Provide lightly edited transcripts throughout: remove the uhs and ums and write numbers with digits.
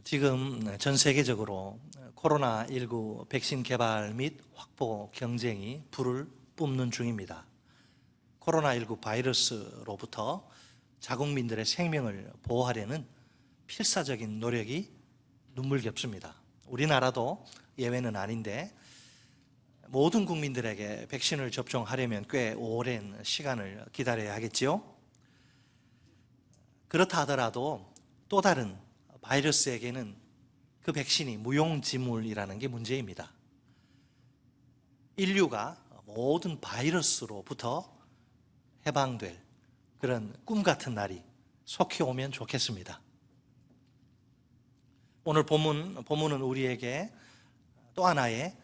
지금 전 세계적으로 코로나19 백신 개발 및 확보 경쟁이 불을 뿜는 중입니다. 코로나19 바이러스로부터 자국민들의 생명을 보호하려는 필사적인 노력이 눈물겹습니다. 우리나라도 예외는 아닌데 모든 국민들에게 백신을 접종하려면 꽤 오랜 시간을 기다려야 하겠지요. 그렇다 하더라도 또 다른 바이러스에게는 그 백신이 무용지물이라는 게 문제입니다. 인류가 모든 바이러스로부터 해방될 그런 꿈 같은 날이 속히 오면 좋겠습니다. 오늘 본문은 우리에게 또 하나의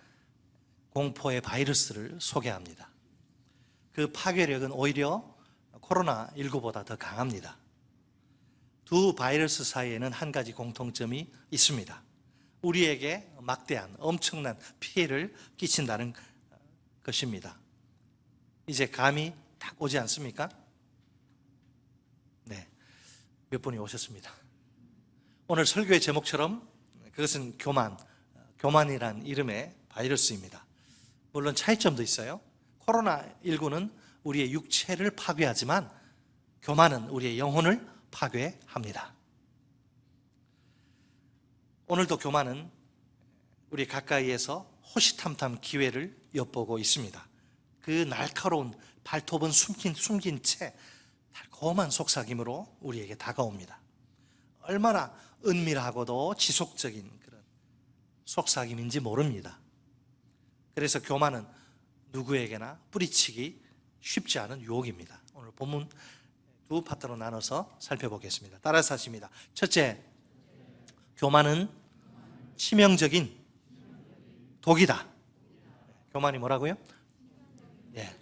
공포의 바이러스를 소개합니다. 그 파괴력은 오히려 코로나19보다 더 강합니다. 두 바이러스 사이에는 한 가지 공통점이 있습니다. 우리에게 막대한 엄청난 피해를 끼친다는 것입니다. 이제 감이 딱 오지 않습니까? 네, 몇 분이 오셨습니다. 오늘 설교의 제목처럼 그것은 교만이란 이름의 바이러스입니다. 물론 차이점도 있어요. 코로나19는 우리의 육체를 파괴하지만 교만은 우리의 영혼을 파괴합니다. 오늘도 교만은 우리 가까이에서 호시탐탐 기회를 엿보고 있습니다. 그 날카로운 발톱은 숨긴 채 달콤한 속삭임으로 우리에게 다가옵니다. 얼마나 은밀하고도 지속적인 그런 속삭임인지 모릅니다. 그래서 교만은 누구에게나 뿌리치기 쉽지 않은 유혹입니다. 오늘 본문 두 파트로 나눠서 살펴보겠습니다. 따라서 하십니다. 첫째, 교만은 치명적인 독이다. 교만이 뭐라고요?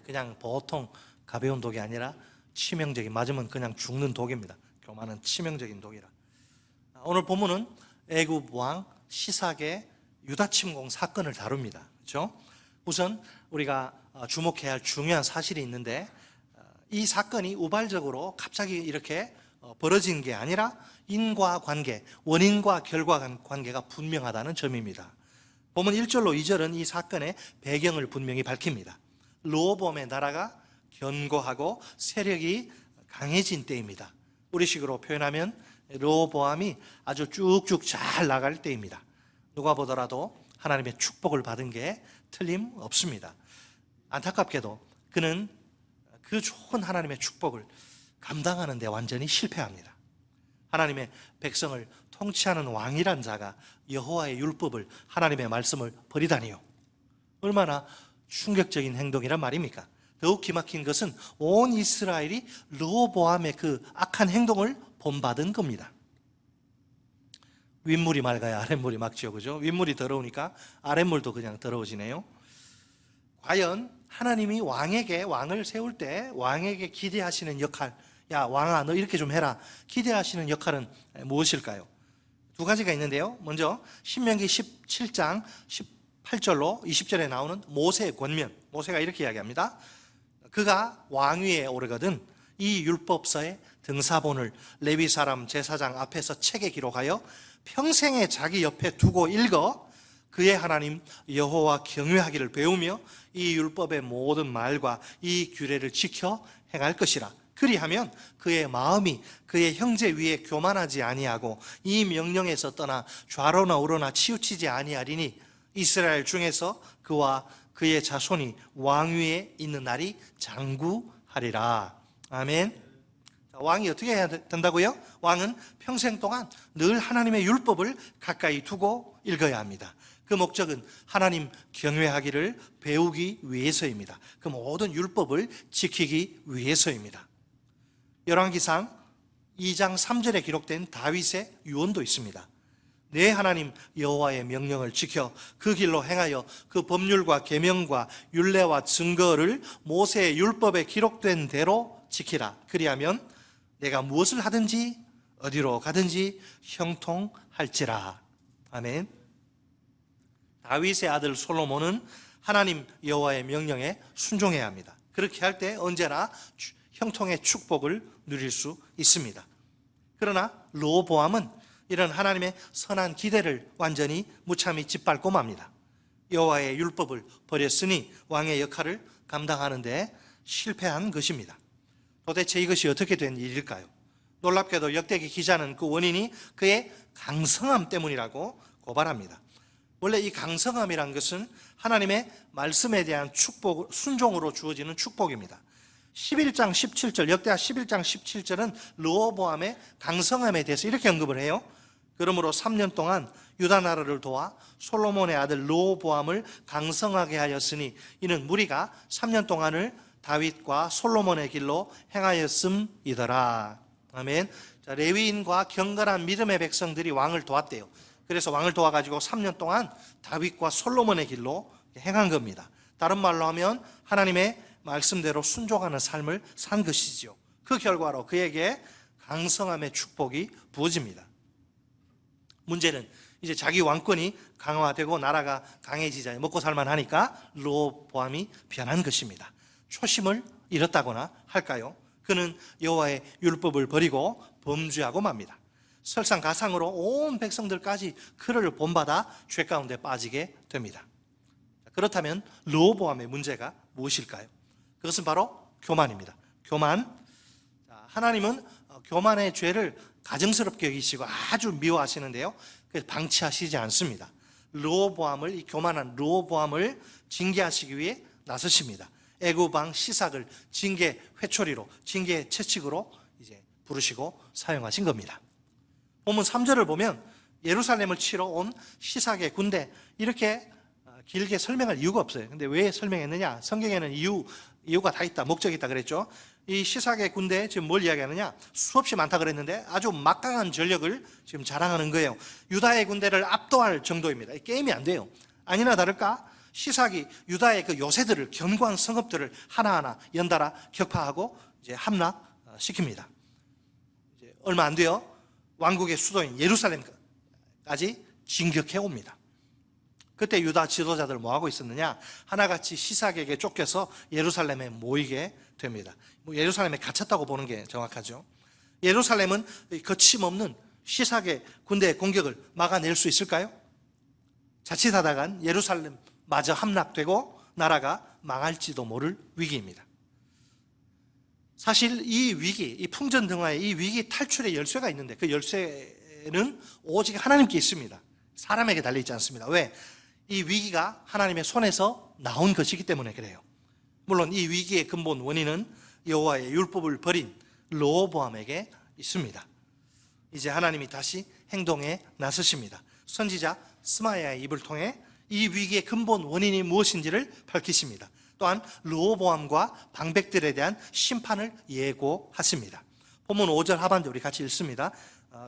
그냥 보통 가벼운 독이 아니라 치명적인, 맞으면 그냥 죽는 독입니다. 교만은 치명적인 독이라. 오늘 본문은 애굽 왕 시삭의 유다 침공 사건을 다룹니다. 그렇죠? 우선 우리가 주목해야 할 중요한 사실이 있는데, 이 사건이 우발적으로 갑자기 이렇게 벌어진 게 아니라 인과 관계, 원인과 결과 관계가 분명하다는 점입니다. 본문 1절로 2절은 이 사건의 배경을 분명히 밝힙니다. 르호보암의 나라가 견고하고 세력이 강해진 때입니다. 우리식으로 표현하면 르호보암이 아주 쭉쭉 잘 나갈 때입니다. 누가 보더라도 하나님의 축복을 받은 게 틀림없습니다. 안타깝게도 그는 그 좋은 하나님의 축복을 감당하는 데 완전히 실패합니다. 하나님의 백성을 통치하는 왕이란 자가 여호와의 율법을, 하나님의 말씀을 버리다니요. 얼마나 충격적인 행동이란 말입니까? 더욱 기막힌 것은 온 이스라엘이 르호보암의 그 악한 행동을 본받은 겁니다. 윗물이 맑아야 아랫물이 맑지요, 그죠? 윗물이 더러우니까 아랫물도 그냥 더러워지네요. 과연 하나님이 왕을 세울 때 왕에게 기대하시는 역할, 야 왕아 너 이렇게 좀 해라, 기대하시는 역할은 무엇일까요? 두 가지가 있는데요. 먼저 신명기 17장 18절로 20절에 나오는 모세의 권면, 모세가 이렇게 이야기합니다. 그가 왕위에 오르거든 이 율법서의 등사본을 레위 사람 제사장 앞에서 책에 기록하여 평생에 자기 옆에 두고 읽어 그의 하나님 여호와 경외하기를 배우며 이 율법의 모든 말과 이 규례를 지켜 행할 것이라. 그리하면 그의 마음이 그의 형제 위에 교만하지 아니하고 이 명령에서 떠나 좌로나 우로나 치우치지 아니하리니 이스라엘 중에서 그와 그의 자손이 왕위에 있는 날이 장구하리라. 아멘. 왕이 어떻게 해야 된다고요? 왕은 평생 동안 늘 하나님의 율법을 가까이 두고 읽어야 합니다. 그 목적은 하나님 경외하기를 배우기 위해서입니다. 그 모든 율법을 지키기 위해서입니다. 열왕기상 2장 3절에 기록된 다윗의 유언도 있습니다. 내 하나님 여호와의 명령을 지켜 그 길로 행하여 그 법률과 계명과 율례와 증거를 모세의 율법에 기록된 대로 지키라. 그리하면 내가 무엇을 하든지 어디로 가든지 형통할지라. 아멘. 다윗의 아들 솔로몬은 하나님 여호와의 명령에 순종해야 합니다. 그렇게 할 때 언제나 형통의 축복을 누릴 수 있습니다. 그러나 르호보암은 이런 하나님의 선한 기대를 완전히 무참히 짓밟고 맙니다. 여호와의 율법을 버렸으니 왕의 역할을 감당하는 데 실패한 것입니다. 도대체 이것이 어떻게 된 일일까요? 놀랍게도 역대기 기자는 그 원인이 그의 강성함 때문이라고 고발합니다. 원래 이 강성함이란 것은 하나님의 말씀에 대한 축복, 순종으로 주어지는 축복입니다. 11장 17절, 역대하 11장 17절은 르호보암의 강성함에 대해서 이렇게 언급을 해요. 그러므로 3년 동안 유다 나라를 도와 솔로몬의 아들 르호보암을 강성하게 하였으니 이는 무리가 3년 동안을 다윗과 솔로몬의 길로 행하였음이더라. 아멘. 자, 레위인과 경건한 믿음의 백성들이 왕을 도왔대요. 그래서 왕을 도와가지고 3년 동안 다윗과 솔로몬의 길로 행한 겁니다. 다른 말로 하면 하나님의 말씀대로 순종하는 삶을 산 것이죠. 그 결과로 그에게 강성함의 축복이 부어집니다. 문제는 이제 자기 왕권이 강화되고 나라가 강해지자 먹고 살만하니까 르호보암이 변한 것입니다. 초심을 잃었다거나 할까요? 그는 여호와의 율법을 버리고 범죄하고 맙니다. 설상가상으로 온 백성들까지 그를 본받아 죄 가운데 빠지게 됩니다. 그렇다면 르호보암의 문제가 무엇일까요? 그것은 바로 교만입니다. 교만. 하나님은 교만의 죄를 가증스럽게 여기시고 아주 미워하시는데요, 그래서 방치하시지 않습니다. 르호보암을, 이 교만한 르호보암을 징계하시기 위해 나서십니다. 애굽 왕 시삭을 징계 회초리로, 징계 채찍으로 이제 부르시고 사용하신 겁니다. 본문 3절을 보면 예루살렘을 치러 온 시삭의 군대, 이렇게 길게 설명할 이유가 없어요. 근데 왜 설명했느냐? 성경에는 이유가 다 있다, 목적이 있다 그랬죠. 이 시삭의 군대 지금 뭘 이야기하느냐? 수없이 많다 그랬는데 아주 막강한 전력을 지금 자랑하는 거예요. 유다의 군대를 압도할 정도입니다. 게임이 안 돼요. 아니나 다를까 시삭이 유다의 그 요새들을, 견고한 성읍들을 하나하나 연달아 격파하고 이제 함락시킵니다. 이제 얼마 안 돼요. 왕국의 수도인 예루살렘까지 진격해 옵니다. 그때 유다 지도자들 뭐 하고 있었느냐? 하나같이 시삭에게 쫓겨서 예루살렘에 모이게 됩니다. 예루살렘에 갇혔다고 보는 게 정확하죠. 예루살렘은 거침없는 시삭의 군대의 공격을 막아낼 수 있을까요? 자칫하다간 예루살렘마저 함락되고 나라가 망할지도 모를 위기입니다. 사실 이 위기, 이 풍전등화의 이 위기 탈출의 열쇠가 있는데 그 열쇠는 오직 하나님께 있습니다. 사람에게 달려있지 않습니다. 왜? 이 위기가 하나님의 손에서 나온 것이기 때문에 그래요. 물론 이 위기의 근본 원인은 여호와의 율법을 버린 르호보암에게 있습니다. 이제 하나님이 다시 행동에 나서십니다. 선지자 스마야의 입을 통해 이 위기의 근본 원인이 무엇인지를 밝히십니다. 또한 르호보암과 방백들에 대한 심판을 예고하십니다. 본문 5절 하반절 우리 같이 읽습니다.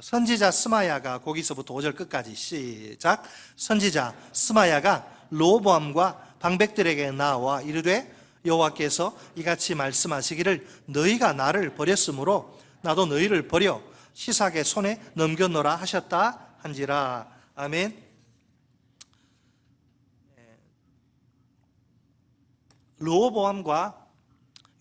선지자 스마야가 거기서부터 5절 끝까지 시작. 선지자 스마야가 르호보암과 방백들에게 나와 이르되 여호와께서 이같이 말씀하시기를 너희가 나를 버렸으므로 나도 너희를 버려 시삭의 손에 넘겨놓으라 하셨다 한지라. 아멘. 르호보암과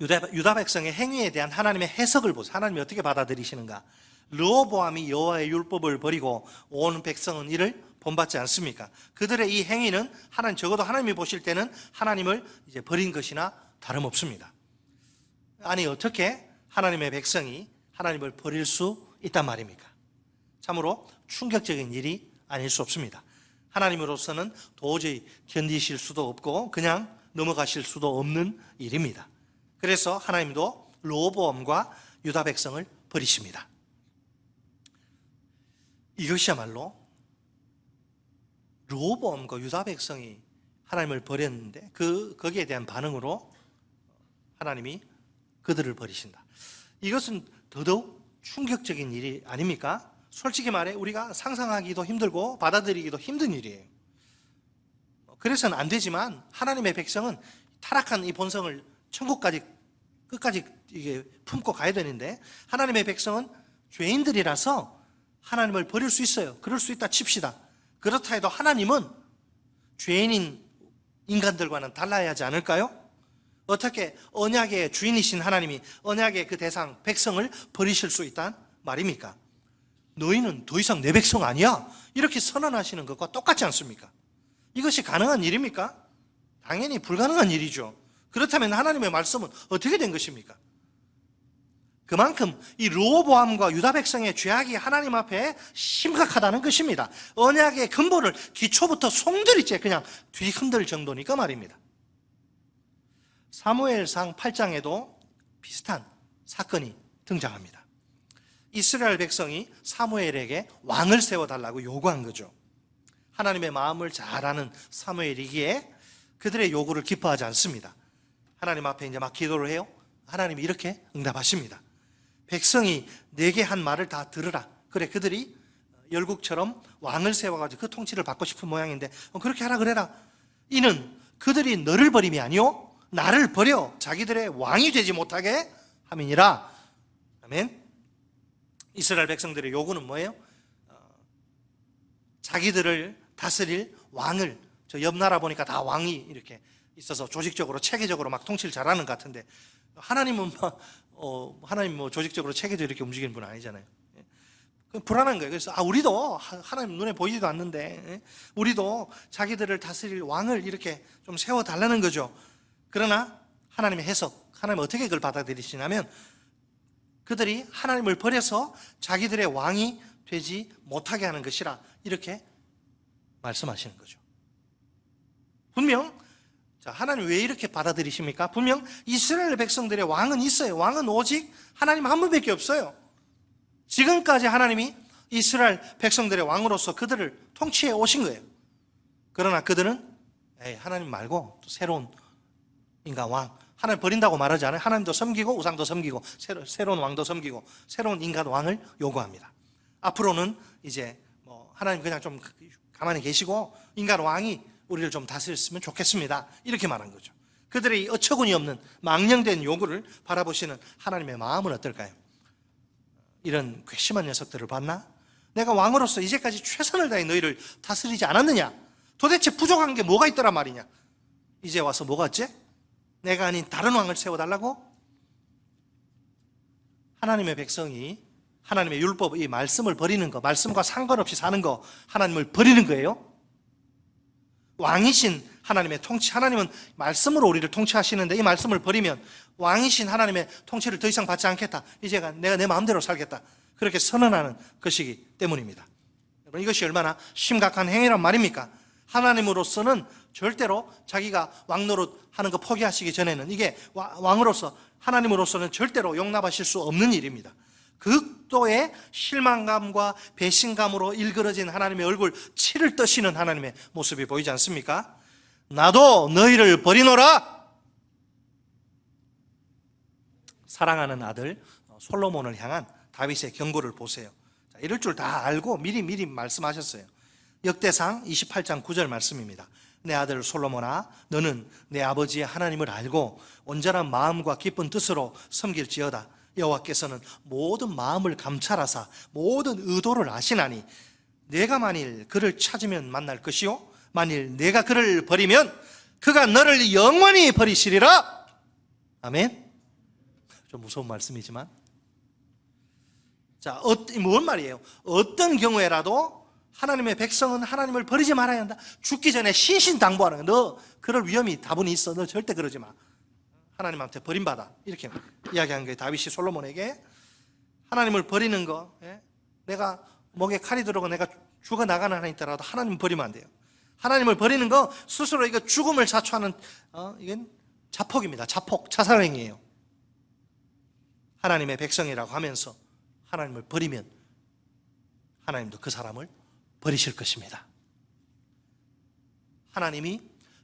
유다 백성의 행위에 대한 하나님의 해석을 보세요. 하나님이 어떻게 받아들이시는가? 르호보암이 여호와의 율법을 버리고 온 백성은 이를 본받지 않습니까? 그들의 이 행위는 적어도 하나님이 보실 때는 하나님을 이제 버린 것이나 다름없습니다. 아니 어떻게 하나님의 백성이 하나님을 버릴 수 있단 말입니까? 참으로 충격적인 일이 아닐 수 없습니다. 하나님으로서는 도저히 견디실 수도 없고 그냥 넘어가실 수도 없는 일입니다. 그래서 하나님도 르호보암과 유다 백성을 버리십니다. 이것이야말로 르호보암과 유다 백성이 하나님을 버렸는데 거기에 대한 반응으로 하나님이 그들을 버리신다. 이것은 더더욱 충격적인 일이 아닙니까? 솔직히 말해 우리가 상상하기도 힘들고 받아들이기도 힘든 일이에요. 그래서는 안 되지만 하나님의 백성은 타락한 이 본성을 천국까지 끝까지 이게 품고 가야 되는데 하나님의 백성은 죄인들이라서 하나님을 버릴 수 있어요. 그럴 수 있다 칩시다. 그렇다 해도 하나님은 죄인인 인간들과는 달라야 하지 않을까요? 어떻게 언약의 주인이신 하나님이 언약의 그 대상 백성을 버리실 수 있단 말입니까? 너희는 더 이상 내 백성 아니야, 이렇게 선언하시는 것과 똑같지 않습니까? 이것이 가능한 일입니까? 당연히 불가능한 일이죠. 그렇다면 하나님의 말씀은 어떻게 된 것입니까? 그만큼 이 르호보암과 유다 백성의 죄악이 하나님 앞에 심각하다는 것입니다. 언약의 근본을 기초부터 송두리째 그냥 뒤흔들 정도니까 말입니다. 사무엘상 8장에도 비슷한 사건이 등장합니다. 이스라엘 백성이 사무엘에게 왕을 세워달라고 요구한 거죠. 하나님의 마음을 잘 아는 사무엘이기에 그들의 요구를 기뻐하지 않습니다. 하나님 앞에 이제 막 기도를 해요. 하나님이 이렇게 응답하십니다. 백성이 내게 한 말을 다 들으라. 그래, 그들이 열국처럼 왕을 세워가지고 그 통치를 받고 싶은 모양인데 그렇게 하라 그래라. 이는 그들이 너를 버림이 아니요 나를 버려 자기들의 왕이 되지 못하게 함이니라. 아멘. 이스라엘 백성들의 요구는 뭐예요? 자기들을 다스릴 왕을, 저 옆 나라 보니까 다 왕이 이렇게 있어서 조직적으로 체계적으로 막 통치를 잘하는 것 같은데 하나님은 하나님 조직적으로 체계적으로 이렇게 움직이는 분 아니잖아요. 불안한 거예요. 그래서 우리도 하나님 눈에 보이지도 않는데 우리도 자기들을 다스릴 왕을 이렇게 좀 세워달라는 거죠. 그러나 하나님의 해석, 하나님 어떻게 그걸 받아들이시냐면 그들이 하나님을 버려서 자기들의 왕이 되지 못하게 하는 것이라 이렇게 말씀하시는 거죠. 분명 하나님 왜 이렇게 받아들이십니까? 분명 이스라엘 백성들의 왕은 있어요. 왕은 오직 하나님 한 분밖에 없어요. 지금까지 하나님이 이스라엘 백성들의 왕으로서 그들을 통치해 오신 거예요. 그러나 그들은 하나님 말고 또 새로운 인간 왕, 하나님 버린다고 말하지 않아요. 하나님도 섬기고 우상도 섬기고 새로운 왕도 섬기고 새로운 인간 왕을 요구합니다. 앞으로는 이제 하나님 그냥 좀 가만히 계시고 인간 왕이 우리를 좀 다스렸으면 좋겠습니다, 이렇게 말한 거죠. 그들의 어처구니 없는 망령된 요구를 바라보시는 하나님의 마음은 어떨까요? 이런 괘씸한 녀석들을 봤나? 내가 왕으로서 이제까지 최선을 다해 너희를 다스리지 않았느냐? 도대체 부족한 게 뭐가 있더란 말이냐? 이제 와서 뭐가 어째? 내가 아닌 다른 왕을 세워달라고? 하나님의 백성이 하나님의 율법, 이 말씀을 버리는 거, 말씀과 상관없이 사는 거, 하나님을 버리는 거예요. 왕이신 하나님의 통치, 하나님은 말씀으로 우리를 통치하시는데 이 말씀을 버리면 왕이신 하나님의 통치를 더 이상 받지 않겠다, 이제가 내가 내 마음대로 살겠다, 그렇게 선언하는 것이기 때문입니다. 여러분, 이것이 얼마나 심각한 행위란 말입니까? 하나님으로서는 절대로 자기가 왕노릇하는 거 포기하시기 전에는 이게 왕으로서 하나님으로서는 절대로 용납하실 수 없는 일입니다. 극도의 실망감과 배신감으로 일그러진 하나님의 얼굴, 치를 떠시는 하나님의 모습이 보이지 않습니까? 나도 너희를 버리노라. 사랑하는 아들 솔로몬을 향한 다윗의 경고를 보세요. 이럴 줄 다 알고 미리 말씀하셨어요. 역대상 28장 9절 말씀입니다. 내 아들 솔로몬아, 너는 내 아버지의 하나님을 알고 온전한 마음과 기쁜 뜻으로 섬길지어다. 여호와께서는 모든 마음을 감찰하사 모든 의도를 아시나니 내가 만일 그를 찾으면 만날 것이요 만일 내가 그를 버리면 그가 너를 영원히 버리시리라. 아멘. 좀 무서운 말씀이지만 뭔 말이에요? 어떤 경우에라도 하나님의 백성은 하나님을 버리지 말아야 한다. 죽기 전에 신신당부하는 거야. 너 그럴 위험이 다분히 있어. 너 절대 그러지 마. 하나님한테 버림받아, 이렇게 이야기한 거예요. 다윗이 솔로몬에게 하나님을 버리는 거, 내가 목에 칼이 들어오고 내가 죽어나가는 한이 있더라도 하나님 버리면 안 돼요. 하나님을 버리는 거 스스로 이거 죽음을 자초하는 이건 자폭입니다. 자폭, 자살행위예요. 하나님의 백성이라고 하면서 하나님을 버리면 하나님도 그 사람을 버리실 것입니다. 하나님이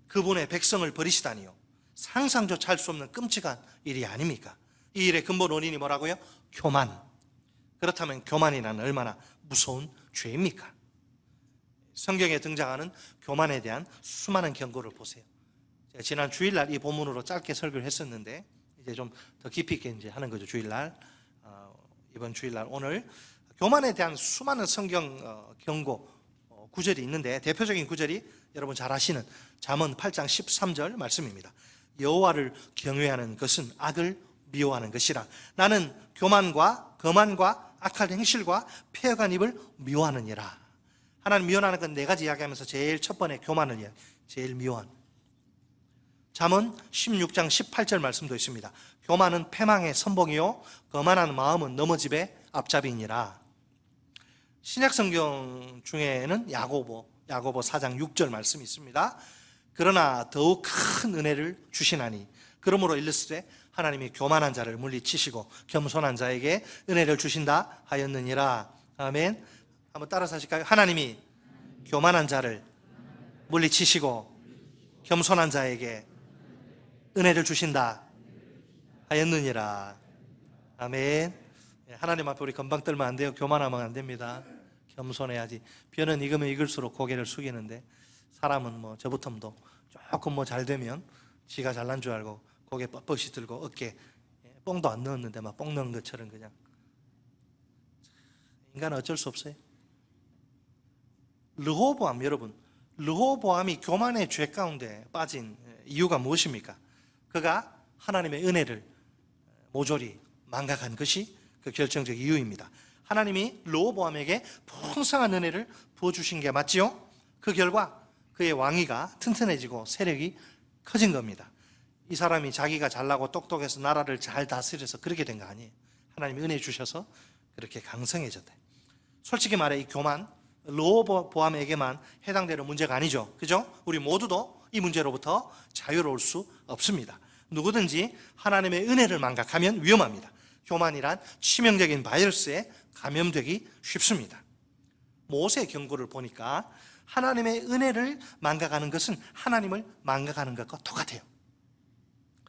그분의 백성을 버리시다니요, 상상조차 할 수 없는 끔찍한 일이 아닙니까? 이 일의 근본 원인이 뭐라고요? 교만. 그렇다면 교만이란 얼마나 무서운 죄입니까? 성경에 등장하는 교만에 대한 수많은 경고를 보세요. 제가 지난 주일날 이 본문으로 짧게 설교를 했었는데 이제 좀 더 깊이 있게 이제 하는 거죠. 주일날, 이번 주일날 오늘 교만에 대한 수많은 성경 경고 구절이 있는데 대표적인 구절이 여러분 잘 아시는 잠언 8장 13절 말씀입니다. 여호와를 경외하는 것은 악을 미워하는 것이라. 나는 교만과 거만과 악한 행실과 폐역한 입을 미워하느니라. 하나님 미워하는 건 네 가지 이야기하면서 제일 첫 번째 교만을 이야기, 제일 미워한. 잠언 16장 18절 말씀도 있습니다. 교만은 패망의 선봉이요 거만한 마음은 넘어집의 앞잡이니라. 신약 성경 중에는 야고보 4장 6절 말씀이 있습니다. 그러나 더욱 큰 은혜를 주시나니 그러므로 일렀으되 하나님이 교만한 자를 물리치시고 겸손한 자에게 은혜를 주신다 하였느니라. 아멘. 한번 따라서 하실까요? 하나님이 교만한 자를 물리치시고 겸손한 자에게 은혜를 주신다 하였느니라. 아멘. 하나님 앞에 우리 금방 떨면 안 돼요. 교만하면 안 됩니다. 겸손해야지. 벼는 익으면 익을수록 고개를 숙이는데 사람은 뭐 저부터도 조금 잘 되면 지가 잘난 줄 알고 고개 뻣뻣이 들고 어깨 뽕도 안 넣었는데 막 뽕 넣은 것처럼 그냥. 인간은 어쩔 수 없어요. 르호보암, 여러분, 르호보암이 교만의 죄 가운데 빠진 이유가 무엇입니까? 그가 하나님의 은혜를 모조리 망각한 것이 그 결정적 이유입니다. 하나님이 르호보암에게 풍성한 은혜를 부어주신 게 맞지요? 그 결과 그의 왕위가 튼튼해지고 세력이 커진 겁니다. 이 사람이 자기가 잘나고 똑똑해서 나라를 잘 다스려서 그렇게 된 거 아니에요. 하나님이 은혜 주셔서 그렇게 강성해졌대. 솔직히 말해 이 교만 르호보암에게만 해당되는 문제가 아니죠. 그죠? 우리 모두도 이 문제로부터 자유로울 수 없습니다. 누구든지 하나님의 은혜를 망각하면 위험합니다. 교만이란 치명적인 바이러스에 감염되기 쉽습니다. 모세의 경고를 보니까 하나님의 은혜를 망각하는 것은 하나님을 망각하는 것과 똑같아요.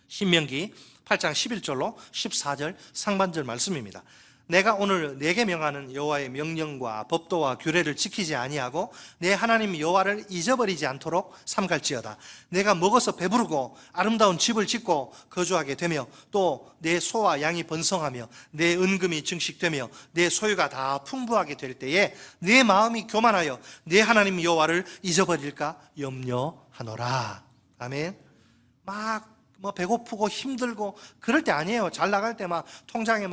신명기 8장 11절로 14절 상반절 말씀입니다. 내가 오늘 내게 명하는 여호와의 명령과 법도와 규례를 지키지 아니하고 내 하나님 여호와를 잊어버리지 않도록 삼갈지어다. 내가 먹어서 배부르고 아름다운 집을 짓고 거주하게 되며 또 내 소와 양이 번성하며 내 은금이 증식되며 내 소유가 다 풍부하게 될 때에 내 마음이 교만하여 내 하나님 여호와를 잊어버릴까 염려하노라. 아멘. 막 배고프고 힘들고 그럴 때 아니에요. 잘 나갈 때 막 통장에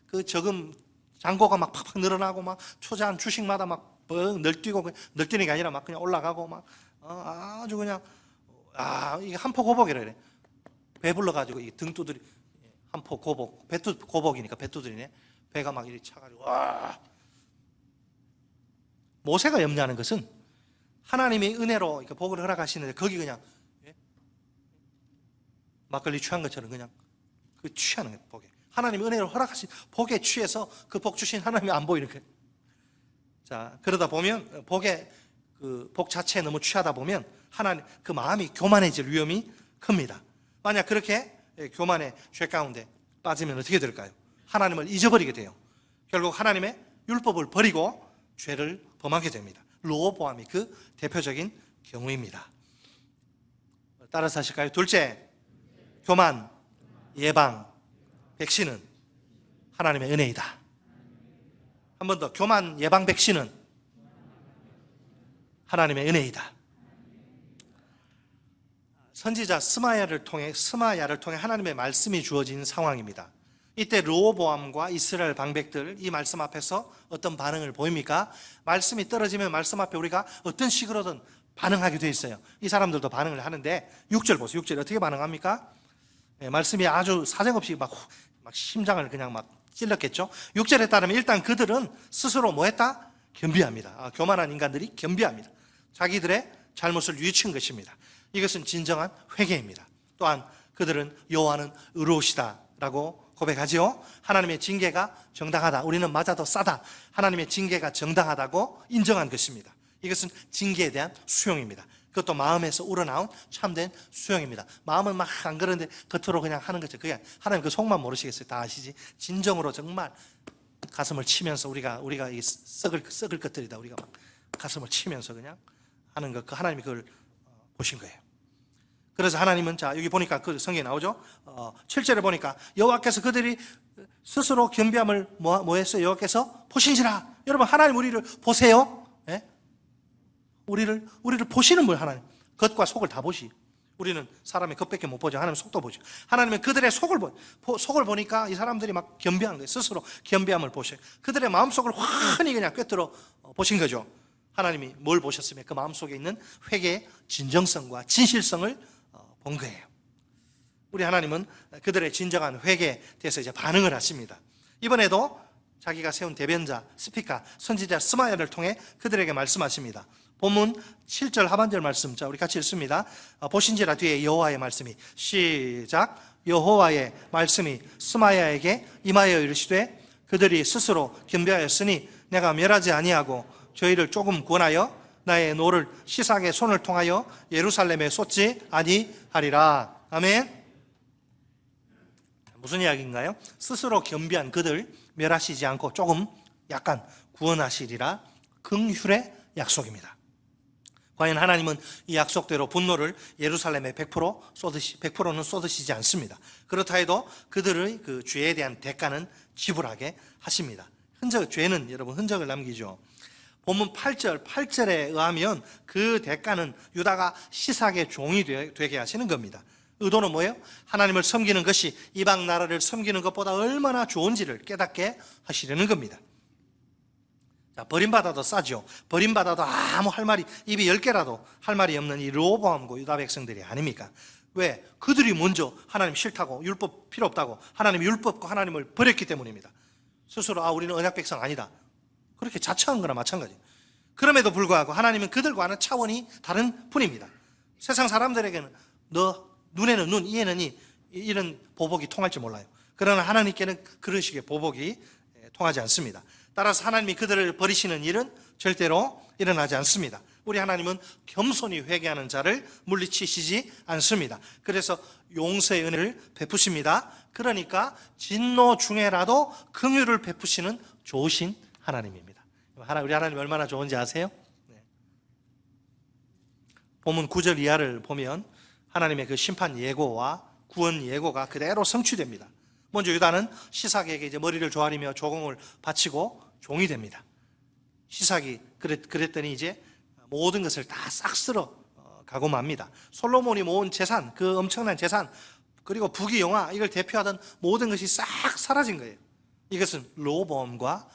그 저금 잔고가 막 팍팍 늘어나고 막 투자한 주식마다 막 널뛰고 널뛰는 게 아니라 막 그냥 올라가고 막 아주 그냥 이게 한포 고복이라 그래. 배불러 가지고 이 등 두드리 한포 고복 고복이니까 배 두드리네. 배가 막 이렇게 차가지고 와. 모세가 염려하는 것은 하나님의 은혜로 이렇게 복을 허락하시는데 거기 그냥 막걸리 취한 것처럼 그냥 그 취하는 거예요. 복에 하나님의 은혜로 허락하신 복에 취해서 그 복 주신 하나님이 안 보이는 거예요. 자, 그러다 보면 복에 그 복 자체에 너무 취하다 보면 하나님 그 마음이 교만해질 위험이 큽니다. 만약 그렇게 교만의 죄 가운데 빠지면 어떻게 될까요? 하나님을 잊어버리게 돼요. 결국 하나님의 율법을 버리고 죄를 범하게 됩니다. 르호보암이 그 대표적인 경우입니다. 따라서 하실까요? 둘째, 교만, 예방, 백신은 하나님의 은혜이다. 한 번 더, 교만, 예방, 백신은 하나님의 은혜이다. 선지자 스마야를 통해 하나님의 말씀이 주어진 상황입니다. 이때 르호보암과 이스라엘 방백들 이 말씀 앞에서 어떤 반응을 보입니까? 말씀이 떨어지면 말씀 앞에 우리가 어떤 식으로든 반응하게 돼 있어요. 이 사람들도 반응을 하는데 6절 보세요. 6절 어떻게 반응합니까? 말씀이 아주 사정없이 막 심장을 그냥 막 찔렀겠죠. 6절에 따르면 일단 그들은 스스로 뭐 했다? 겸비합니다. 교만한 인간들이 겸비합니다. 자기들의 잘못을 뉘우친 것입니다. 이것은 진정한 회개입니다. 또한 그들은 여호와는 의로우시다라고 고백하지요. 하나님의 징계가 정당하다. 우리는 맞아도 싸다. 하나님의 징계가 정당하다고 인정한 것입니다. 이것은 징계에 대한 수용입니다. 그것도 마음에서 우러나온 참된 수용입니다. 마음은 막 안 그러는데 겉으로 그냥 하는 거죠. 그게 하나님 그 속만 모르시겠어요. 다 아시지? 진정으로 정말 가슴을 치면서 우리가 이 썩을 것들이다. 우리가 막 가슴을 치면서 그냥 하는 것. 그 하나님이 그걸 보신 거예요. 그래서 하나님은 자 여기 보니까 그 성경에 나오죠. 7절에 보니까 여호와께서 그들이 스스로 겸비함을 뭐 했어요? 여호와께서 보신지라. 여러분 하나님 우리를 보세요. 예? 우리를 보시는 분 하나님. 겉과 속을 다 보시. 우리는 사람의 겉밖에 못 보죠. 하나님은 속도 보죠. 하나님은 그들의 속을 보니까 이 사람들이 막 겸비한 거예요. 스스로 겸비함을 보셔요. 그들의 마음속을 환히 그냥 꿰뚫어 보신 거죠. 하나님이 뭘 보셨으면 그 마음속에 있는 회개의 진정성과 진실성을 본 거예요. 우리 하나님은 그들의 진정한 회개에 대해서 이제 반응을 하십니다. 이번에도 자기가 세운 대변자, 스피카, 선지자 스마야를 통해 그들에게 말씀하십니다. 본문 7절 하반절 말씀, 자 우리 같이 읽습니다. 보신지라 뒤에 여호와의 말씀이 시작. 여호와의 말씀이 스마야에게 임하여 이르시되 그들이 스스로 겸비하였으니 내가 멸하지 아니하고 저희를 조금 구원하여 나의 노를 시삭의 손을 통하여 예루살렘에 쏟지 아니하리라. 아멘. 무슨 이야기인가요? 스스로 겸비한 그들 멸하시지 않고 조금 약간 구원하시리라. 긍휼의 약속입니다. 과연 하나님은 이 약속대로 분노를 예루살렘에 100%는 쏟으시지 않습니다. 그렇다 해도 그들의 그 죄에 대한 대가는 지불하게 하십니다. 죄는 여러분 흔적을 남기죠. 본문 8절에 의하면 그 대가는 유다가 시삭의 종이 되게 하시는 겁니다. 의도는 뭐예요? 하나님을 섬기는 것이 이방 나라를 섬기는 것보다 얼마나 좋은지를 깨닫게 하시려는 겁니다. 자, 버림받아도 싸죠. 버림받아도 아무 할 말이, 입이 10개라도 할 말이 없는 이 르호보암과 유다 백성들이 아닙니까? 왜? 그들이 먼저 하나님 싫다고, 율법 필요 없다고, 하나님 율법과 하나님을 버렸기 때문입니다. 스스로 우리는 언약 백성 아니다, 그렇게 자처한 거나 마찬가지. 그럼에도 불구하고 하나님은 그들과는 차원이 다른 분입니다. 세상 사람들에게는 너 눈에는 눈, 이에는 이, 이런 보복이 통할지 몰라요. 그러나 하나님께는 그런 식의 보복이 통하지 않습니다. 따라서 하나님이 그들을 버리시는 일은 절대로 일어나지 않습니다. 우리 하나님은 겸손히 회개하는 자를 물리치시지 않습니다. 그래서 용서의 은혜를 베푸십니다. 그러니까 진노 중에라도 긍휼을 베푸시는 좋으신 하나님입니다. 우리 하나님 얼마나 좋은지 아세요? 본문 9절 이하를 보면 하나님의 그 심판 예고와 구원 예고가 그대로 성취됩니다. 먼저 유다는 시삭에게 이제 머리를 조아리며 조공을 바치고 종이 됩니다. 시삭이 그랬더니 이제 모든 것을 다 싹 쓸어 가고 맙니다. 솔로몬이 모은 재산, 그 엄청난 재산, 그리고 부귀영화, 이걸 대표하던 모든 것이 싹 사라진 거예요. 이것은 르호보암과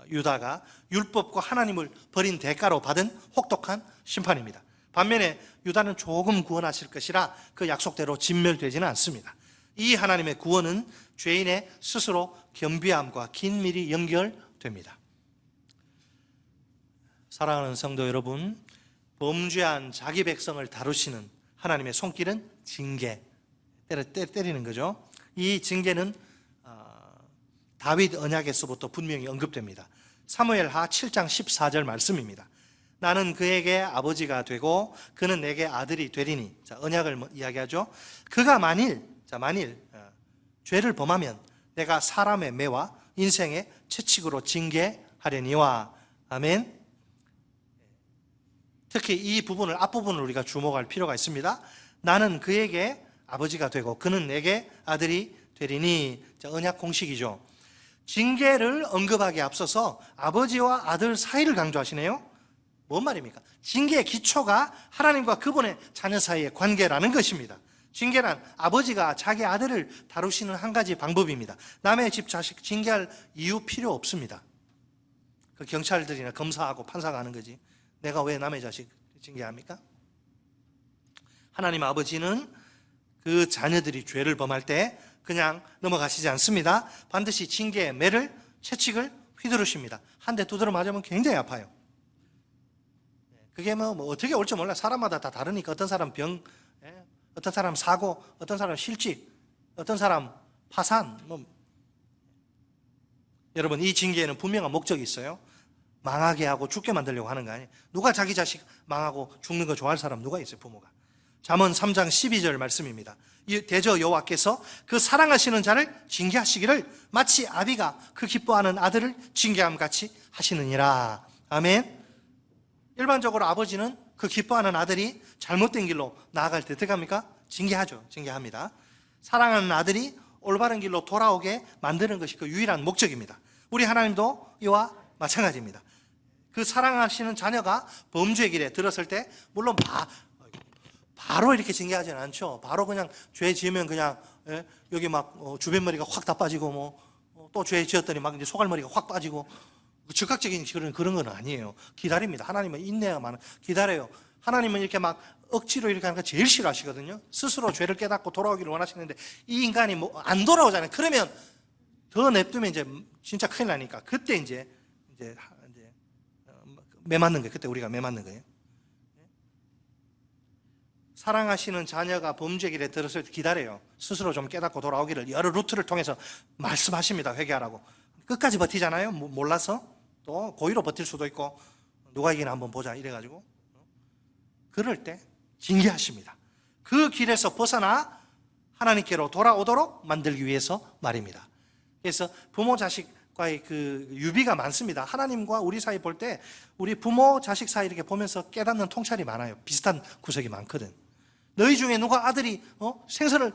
유다가 율법과 하나님을 버린 대가로 받은 혹독한 심판입니다. 반면에 유다는 조금 구원하실 것이라 그 약속대로 진멸되지는 않습니다. 이 하나님의 구원은 죄인의 스스로 겸비함과 긴밀히 연결됩니다. 사랑하는 성도 여러분, 범죄한 자기 백성을 다루시는 하나님의 손길은 징계, 때리는 거죠. 이 징계는 다윗 언약에서부터 분명히 언급됩니다. 사무엘하 7장 14절 말씀입니다. 나는 그에게 아버지가 되고 그는 내게 아들이 되리니. 자, 언약을 이야기하죠. 그가 만일 죄를 범하면 내가 사람의 매와 인생의 채찍으로 징계하려니와. 아멘. 특히 이 부분을, 앞부분을 우리가 주목할 필요가 있습니다. 나는 그에게 아버지가 되고 그는 내게 아들이 되리니. 자, 언약 공식이죠. 징계를 언급하기에 앞서서 아버지와 아들 사이를 강조하시네요. 뭔 말입니까? 징계의 기초가 하나님과 그분의 자녀 사이의 관계라는 것입니다. 징계란 아버지가 자기 아들을 다루시는 한 가지 방법입니다. 남의 집 자식 징계할 이유 필요 없습니다. 그 경찰들이나 검사하고 판사가 하는 거지, 내가 왜 남의 자식 징계합니까? 하나님 아버지는 그 자녀들이 죄를 범할 때 그냥 넘어가시지 않습니다. 반드시 징계의 매를, 채찍을 휘두르십니다. 한 대 두드려 맞으면 굉장히 아파요. 그게 뭐 어떻게 올지 몰라. 사람마다 다 다르니까. 어떤 사람 병, 어떤 사람 사고, 어떤 사람 실직, 어떤 사람 파산. 여러분, 이 징계에는 분명한 목적이 있어요. 망하게 하고 죽게 만들려고 하는 거 아니에요. 누가 자기 자식 망하고 죽는 거 좋아할 사람 누가 있어요? 부모가. 잠언 3장 12절 말씀입니다. 대저 여호와께서 그 사랑하시는 자를 징계하시기를 마치 아비가 그 기뻐하는 아들을 징계함 같이 하시느니라. 아멘. 일반적으로 아버지는 그 기뻐하는 아들이 잘못된 길로 나아갈 때 어떻게 합니까? 징계하죠. 징계합니다. 사랑하는 아들이 올바른 길로 돌아오게 만드는 것이 그 유일한 목적입니다. 우리 하나님도 이와 마찬가지입니다. 그 사랑하시는 자녀가 범죄의 길에 들었을 때 물론 바로 이렇게 징계하지는 않죠. 바로 그냥 죄 지으면 그냥 여기 막 주변머리가 확 다 빠지고 뭐 또 죄 지었더니 막 이제 소갈머리가 확 빠지고 즉각적인 그런 건 아니에요. 기다립니다. 하나님은 인내가 많아. 기다려요. 하나님은 이렇게 막 억지로 이렇게 하는 거 제일 싫어하시거든요. 스스로 죄를 깨닫고 돌아오기를 원하시는데 이 인간이 뭐 안 돌아오잖아요. 그러면 더 냅두면 이제 진짜 큰일 나니까 그때 이제 매맞는 거예요. 그때 우리가 매맞는 거예요. 사랑하시는 자녀가 범죄 길에 들었을 때 기다려요. 스스로 좀 깨닫고 돌아오기를 여러 루트를 통해서 말씀하십니다. 회개하라고. 끝까지 버티잖아요. 몰라서 또 고의로 버틸 수도 있고 누가 이기나 한번 보자 이래가지고 그럴 때 징계하십니다. 그 길에서 벗어나 하나님께로 돌아오도록 만들기 위해서 말입니다. 그래서 부모 자식과의 그 유비가 많습니다. 하나님과 우리 사이 볼 때 우리 부모 자식 사이 이렇게 보면서 깨닫는 통찰이 많아요. 비슷한 구석이 많거든. 너희 중에 누가 아들이 생선을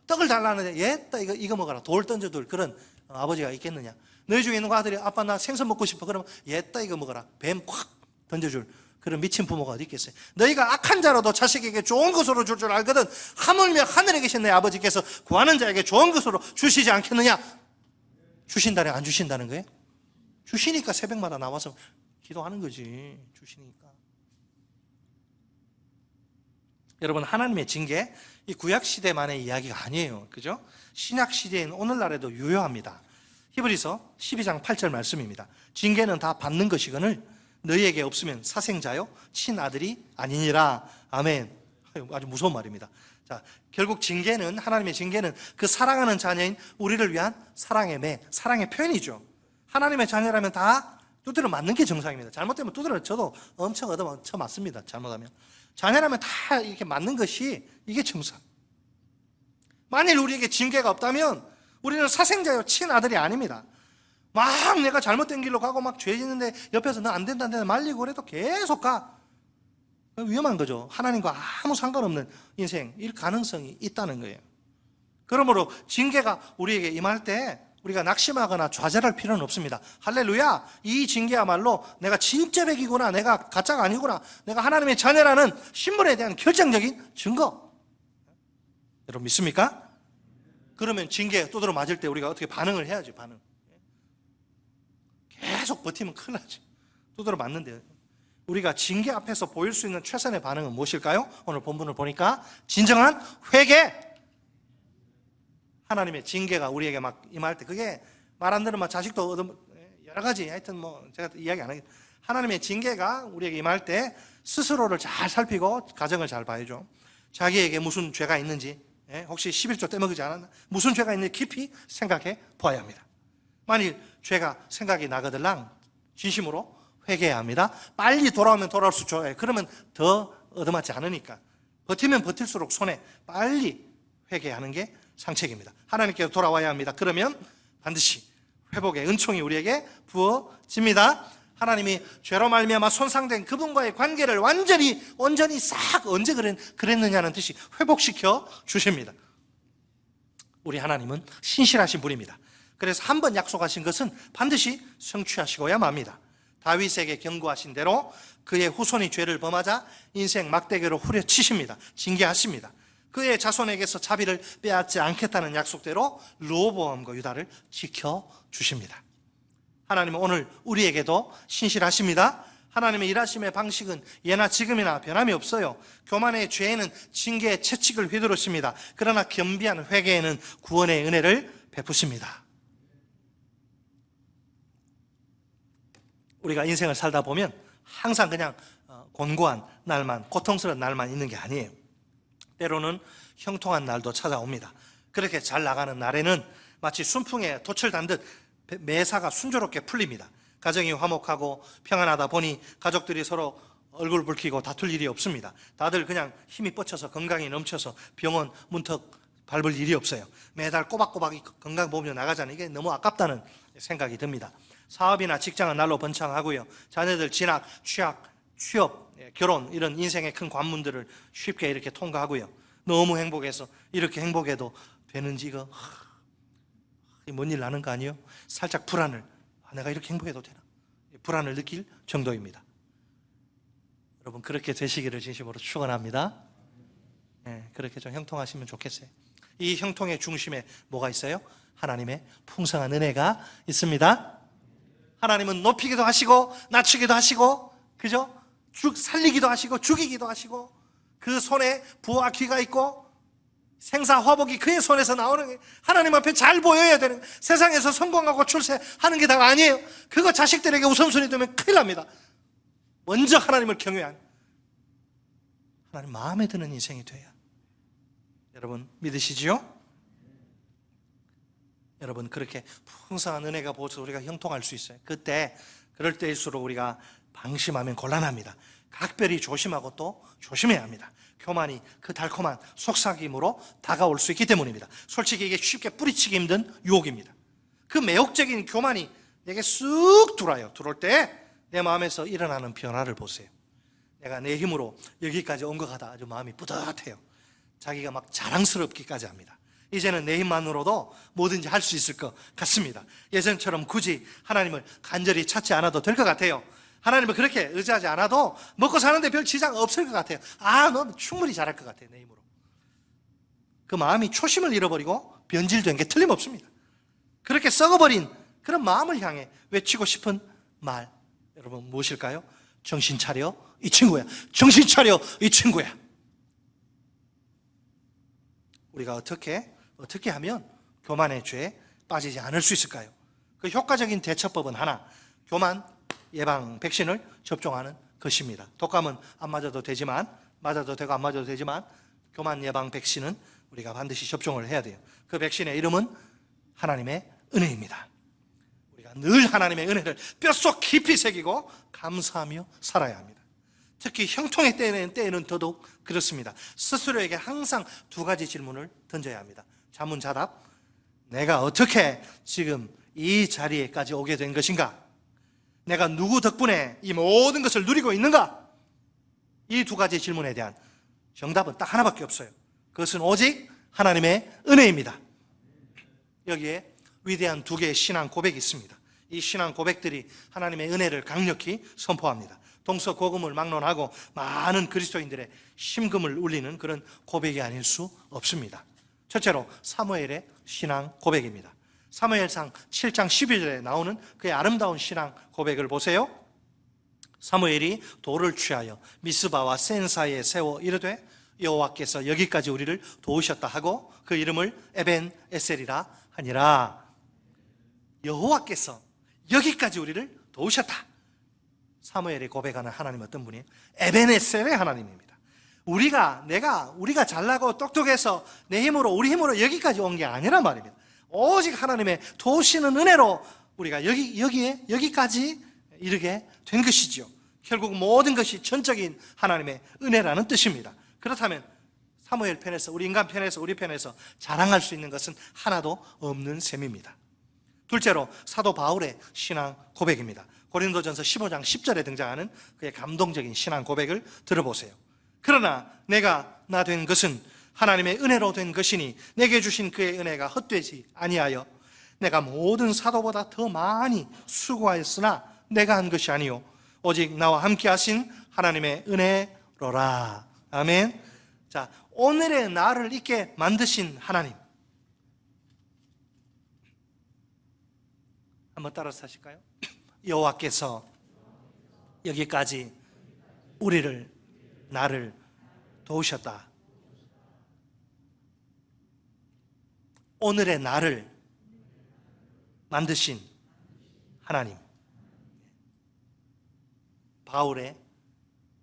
떡을 달라는데 얘따 이거 먹어라 돌 던져둘 그런 아버지가 있겠느냐. 너희 중에 누가 아들이 아빠 나 생선 먹고 싶어 그러면 얘따 이거 먹어라 뱀 확 던져줄 그런 미친 부모가 어디 있겠어요. 너희가 악한 자로도 자식에게 좋은 것으로 줄 알거든 하물며 하늘에 계신 내 아버지께서 구하는 자에게 좋은 것으로 주시지 않겠느냐. 주신다네 안 주신다는 거예요? 주시니까 새벽마다 나와서 기도하는 거지. 주시니까. 여러분 하나님의 징계 이 구약 시대만의 이야기가 아니에요. 그죠? 신약 시대인 오늘날에도 유효합니다. 히브리서 12장 8절 말씀입니다. 징계는 다 받는 것이거늘 너희에게 없으면 사생자요 친아들이 아니니라. 아멘. 아주 무서운 말입니다. 자, 결국 징계는 하나님의 징계는 그 사랑하는 자녀인 우리를 위한 사랑의 매, 사랑의 표현이죠. 하나님의 자녀라면 다 두드려 맞는 게 정상입니다. 잘못되면 두드려 저도 엄청 얻어 맞습니다. 잘못하면. 자녀라면 다 이렇게 맞는 것이 이게 정상. 만일 우리에게 징계가 없다면 우리는 사생자요 친아들이 아닙니다. 막 내가 잘못된 길로 가고 막 죄 짓는데 옆에서 너 안 된다 말리고 그래도 계속 가. 위험한 거죠. 하나님과 아무 상관없는 인생일 가능성이 있다는 거예요. 그러므로 징계가 우리에게 임할 때 우리가 낙심하거나 좌절할 필요는 없습니다. 할렐루야. 이 징계야말로 내가 진짜 백이구나, 내가 가짜가 아니구나, 내가 하나님의 자녀라는 신분에 대한 결정적인 증거. 여러분 믿습니까? 그러면 징계 두드러 맞을 때 우리가 어떻게 반응을 해야지. 반응. 계속 버티면 큰일 나지. 두드러 맞는데 우리가 징계 앞에서 보일 수 있는 최선의 반응은 무엇일까요? 오늘 본문을 보니까 진정한 회개. 하나님의 징계가 우리에게 막 임할 때 그게 말 안 들으면 자식도 여러 가지 하여튼 뭐 제가 이야기 안 하겠습니다. 하나님의 징계가 우리에게 임할 때 스스로를 잘 살피고 가정을 잘 봐야죠. 자기에게 무슨 죄가 있는지 혹시 11조 떼먹이지 않았나? 무슨 죄가 있는지 깊이 생각해 보아야 합니다. 만일 죄가 생각이 나거들랑 진심으로 회개해야 합니다. 빨리 돌아오면 돌아올수록 좋아요. 그러면 더 얻어맞지 않으니까 버티면 버틸수록 손해. 빨리 회개하는 게 상책입니다. 하나님께로 돌아와야 합니다. 그러면 반드시 회복의 은총이 우리에게 부어집니다. 하나님이 죄로 말미암아 손상된 그분과의 관계를 온전히 싹 언제 그랬느냐는 듯이 회복시켜 주십니다. 우리 하나님은 신실하신 분입니다. 그래서 한 번 약속하신 것은 반드시 성취하시고야 맙니다. 다윗에게 경고하신 대로 그의 후손이 죄를 범하자 인생 막대기로 후려치십니다. 징계하십니다. 그의 자손에게서 자비를 빼앗지 않겠다는 약속대로 르호보암과 유다를 지켜주십니다. 하나님은 오늘 우리에게도 신실하십니다. 하나님의 일하심의 방식은 예나 지금이나 변함이 없어요. 교만의 죄에는 징계의 채찍을 휘두르십니다. 그러나 겸비한 회개에는 구원의 은혜를 베푸십니다. 우리가 인생을 살다 보면 항상 그냥 곤고한 날만, 고통스러운 날만 있는 게 아니에요. 때로는 형통한 날도 찾아옵니다. 그렇게 잘 나가는 날에는 마치 순풍에 돛을 단 듯 매사가 순조롭게 풀립니다. 가정이 화목하고 평안하다 보니 가족들이 서로 얼굴 붉히고 다툴 일이 없습니다. 다들 그냥 힘이 뻗쳐서 건강이 넘쳐서 병원 문턱 밟을 일이 없어요. 매달 꼬박꼬박 건강 보험료 나가잖아요. 이게 너무 아깝다는 생각이 듭니다. 사업이나 직장은 날로 번창하고요. 자녀들 진학, 취업, 결혼 이런 인생의 큰 관문들을 쉽게 이렇게 통과하고요. 너무 행복해서 이렇게 행복해도 되는지 이거 뭔 일 나는 거 아니에요? 살짝 불안을 내가 이렇게 행복해도 되나? 불안을 느낄 정도입니다. 여러분 그렇게 되시기를 진심으로 축원합니다. 그렇게 좀 형통하시면 좋겠어요. 이 형통의 중심에 뭐가 있어요? 하나님의 풍성한 은혜가 있습니다. 하나님은 높이기도 하시고 낮추기도 하시고, 그죠? 살리기도 하시고 죽이기도 하시고, 그 손에 부와 귀가 있고 생사화복이 그의 손에서 나오는 게 하나님 앞에 잘 보여야 되는, 세상에서 성공하고 출세하는 게 다가 아니에요. 그거 자식들에게 우선순위 되면 큰일 납니다. 먼저 하나님을 경외한, 하나님 마음에 드는 인생이 돼야. 여러분 믿으시지요? 여러분 그렇게 풍성한 은혜가 보여서 우리가 형통할 수 있어요. 그럴 때일수록 우리가 방심하면 곤란합니다. 각별히 조심하고 또 조심해야 합니다. 교만이 그 달콤한 속삭임으로 다가올 수 있기 때문입니다. 솔직히 이게 쉽게 뿌리치기 힘든 유혹입니다. 그 매혹적인 교만이 내게 쑥 들어올 때 내 마음에서 일어나는 변화를 보세요. 내가 내 힘으로 여기까지 온 것 같아 아주 마음이 뿌듯해요. 자기가 막 자랑스럽기까지 합니다. 이제는 내 힘만으로도 뭐든지 할 수 있을 것 같습니다. 예전처럼 굳이 하나님을 간절히 찾지 않아도 될 것 같아요. 하나님을 그렇게 의지하지 않아도 먹고 사는데 별 지장 없을 것 같아요. 너 충분히 잘할 것 같아요, 내 힘으로. 그 마음이 초심을 잃어버리고 변질된 게 틀림없습니다. 그렇게 썩어버린 그런 마음을 향해 외치고 싶은 말, 여러분 무엇일까요? 정신 차려 이 친구야. 정신 차려 이 친구야. 우리가 어떻게 하면 교만의 죄에 빠지지 않을 수 있을까요? 그 효과적인 대처법은 하나, 교만 예방 백신을 접종하는 것입니다. 독감은 안 맞아도 되지만, 맞아도 되고 안 맞아도 되지만 교만 예방 백신은 우리가 반드시 접종을 해야 돼요. 그 백신의 이름은 하나님의 은혜입니다. 우리가 늘 하나님의 은혜를 뼛속 깊이 새기고 감사하며 살아야 합니다. 특히 형통의 때에는 더더욱 그렇습니다. 스스로에게 항상 두 가지 질문을 던져야 합니다. 자문자답, 내가 어떻게 지금 이 자리에까지 오게 된 것인가? 내가 누구 덕분에 이 모든 것을 누리고 있는가? 이 두 가지 질문에 대한 정답은 딱 하나밖에 없어요. 그것은 오직 하나님의 은혜입니다. 여기에 위대한 두 개의 신앙 고백이 있습니다. 이 신앙 고백들이 하나님의 은혜를 강력히 선포합니다. 동서고금을 막론하고 많은 그리스도인들의 심금을 울리는 그런 고백이 아닐 수 없습니다. 첫째로 사무엘의 신앙 고백입니다. 사무엘상 7장 12절에 나오는 그의 아름다운 신앙 고백을 보세요. 사무엘이 돌을 취하여 미스바와 센 사이에 세워 이르되 여호와께서 여기까지 우리를 도우셨다 하고 그 이름을 에벤 에셀이라 하니라. 여호와께서 여기까지 우리를 도우셨다. 사무엘이 고백하는 하나님은 어떤 분이에요? 에벤 에셀의 하나님입니다. 우리가 잘나고 똑똑해서 내 힘으로 우리 힘으로 여기까지 온 게 아니란 말입니다. 오직 하나님의 도우시는 은혜로 우리가 여기까지 이르게 된 것이지요. 결국 모든 것이 전적인 하나님의 은혜라는 뜻입니다. 그렇다면 사무엘 편에서, 우리 인간 편에서, 우리 편에서 자랑할 수 있는 것은 하나도 없는 셈입니다. 둘째로 사도 바울의 신앙 고백입니다. 고린도전서 15장 10절에 등장하는 그의 감동적인 신앙 고백을 들어보세요. 그러나 내가 나 된 것은 하나님의 은혜로 된 것이니 내게 주신 그의 은혜가 헛되지 아니하여 내가 모든 사도보다 더 많이 수고하였으나 내가 한 것이 아니요 오직 나와 함께 하신 하나님의 은혜로라. 아멘. 자, 오늘의 나를 있게 만드신 하나님, 한번 따라서 하실까요? 여호와께서 여기까지 나를 도우셨다. 오늘의 나를 만드신 하나님. 바울의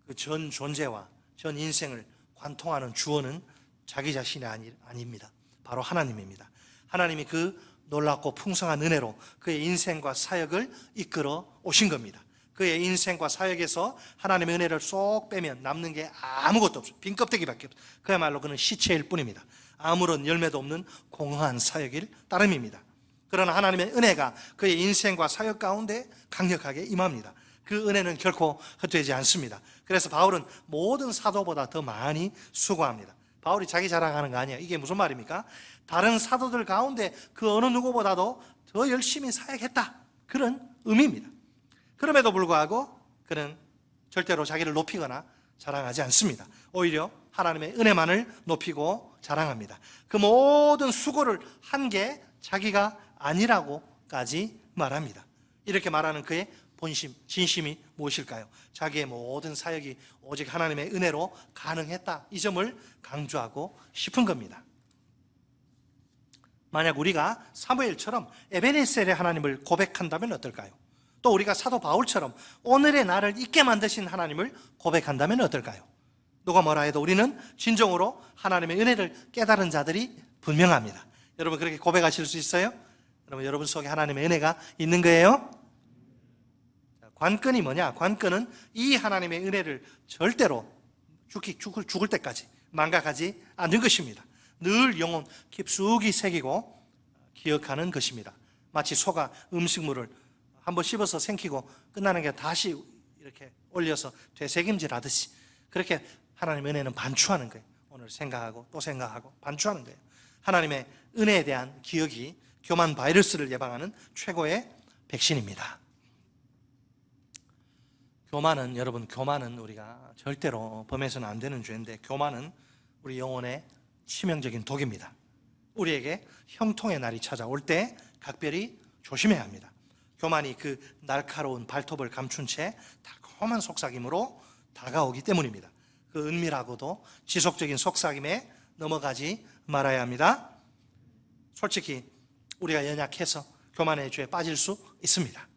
그 전 존재와 전 인생을 관통하는 주어는 자기 자신이 아닙니다. 바로 하나님입니다. 하나님이 그 놀랍고 풍성한 은혜로 그의 인생과 사역을 이끌어 오신 겁니다. 그의 인생과 사역에서 하나님의 은혜를 쏙 빼면 남는 게 아무것도 없어요. 빈 껍데기밖에 없어요. 그야말로 그는 시체일 뿐입니다. 아무런 열매도 없는 공허한 사역일 따름입니다. 그러나 하나님의 은혜가 그의 인생과 사역 가운데 강력하게 임합니다. 그 은혜는 결코 헛되지 않습니다. 그래서 바울은 모든 사도보다 더 많이 수고합니다. 바울이 자기 자랑하는 거 아니에요. 이게 무슨 말입니까? 다른 사도들 가운데 그 어느 누구보다도 더 열심히 사역했다, 그런 의미입니다. 그럼에도 불구하고 그는 절대로 자기를 높이거나 자랑하지 않습니다. 오히려 하나님의 은혜만을 높이고 자랑합니다. 그 모든 수고를 한 게 자기가 아니라고까지 말합니다. 이렇게 말하는 그의 본심, 진심이 무엇일까요? 자기의 모든 사역이 오직 하나님의 은혜로 가능했다, 이 점을 강조하고 싶은 겁니다. 만약 우리가 사무엘처럼 에베네셀의 하나님을 고백한다면 어떨까요? 또 우리가 사도 바울처럼 오늘의 나를 있게 만드신 하나님을 고백한다면 어떨까요? 누가 뭐라 해도 우리는 진정으로 하나님의 은혜를 깨달은 자들이 분명합니다. 여러분 그렇게 고백하실 수 있어요? 그러면 여러분 속에 하나님의 은혜가 있는 거예요? 관건이 뭐냐? 관건은 이 하나님의 은혜를 절대로 죽을 때까지 망각하지 않는 것입니다. 늘 영혼 깊숙이 새기고 기억하는 것입니다. 마치 소가 음식물을 한번 씹어서 생기고 끝나는 게 다시 이렇게 올려서 되새김질 하듯이 그렇게 하나님의 은혜는 반추하는 거예요. 오늘 생각하고 또 생각하고 반추하는 거예요. 하나님의 은혜에 대한 기억이 교만 바이러스를 예방하는 최고의 백신입니다. 여러분 교만은 우리가 절대로 범해서는 안 되는 죄인데, 교만은 우리 영혼의 치명적인 독입니다. 우리에게 형통의 날이 찾아올 때 각별히 조심해야 합니다. 교만이 그 날카로운 발톱을 감춘 채 달콤한 속삭임으로 다가오기 때문입니다. 그 은밀하고도 지속적인 속삭임에 넘어가지 말아야 합니다. 솔직히 우리가 연약해서 교만의 죄에 빠질 수 있습니다.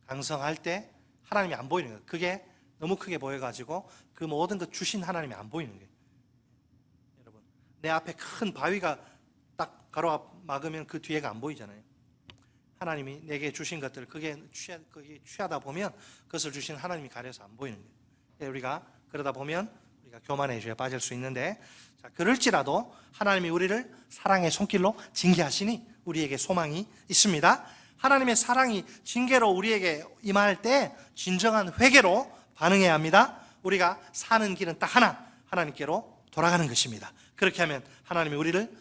강성할 때 하나님이 안 보이는 거예요. 그게 너무 크게 보여가지고 그 모든 것 주신 하나님이 안 보이는 거예요. 여러분, 내 앞에 큰 바위가 딱 가로막으면 그 뒤에가 안 보이잖아요. 하나님이 내게 주신 것들, 그게 취하다 보면 그것을 주신 하나님이 가려서 안 보이는 거예요. 우리가 그러다 보면 우리가 교만의 죄에 빠질 수 있는데, 자, 그럴지라도 하나님이 우리를 사랑의 손길로 징계하시니 우리에게 소망이 있습니다. 하나님의 사랑이 징계로 우리에게 임할 때 진정한 회개로 반응해야 합니다. 우리가 사는 길은 딱 하나, 하나님께로 돌아가는 것입니다. 그렇게 하면 하나님이 우리를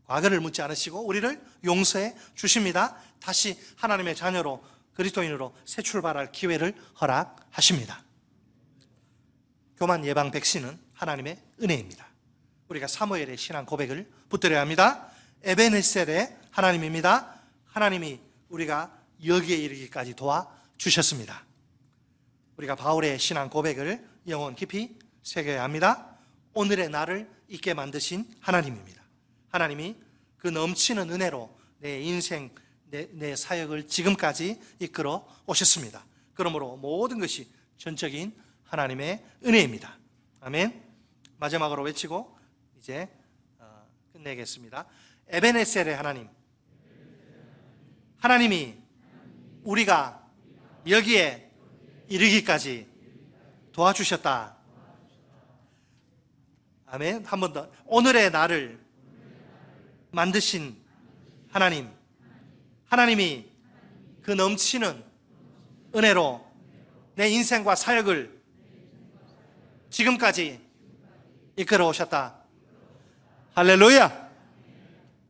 과거를 묻지 않으시고 우리를 용서해 주십니다. 다시 하나님의 자녀로, 그리스도인으로 새 출발할 기회를 허락하십니다. 교만 예방 백신은 하나님의 은혜입니다. 우리가 사무엘의 신앙 고백을 붙들어야 합니다. 에베네셀의 하나님입니다. 하나님이 우리가 여기에 이르기까지 도와주셨습니다. 우리가 바울의 신앙 고백을 영혼 깊이 새겨야 합니다. 오늘의 나를 있게 만드신 하나님입니다. 하나님이 그 넘치는 은혜로 내 인생, 내 사역을 지금까지 이끌어 오셨습니다. 그러므로 모든 것이 전적인 하나님의 은혜입니다. 아멘. 마지막으로 외치고 이제 끝내겠습니다. 에베네셀의 하나님, 하나님이 우리가 여기에 이르기까지 도와주셨다. 아멘. 한 번 더. 오늘의 나를 만드신 하나님, 하나님이 그 넘치는 은혜로 내 인생과 사역을 지금까지 이끌어 오셨다. 할렐루야.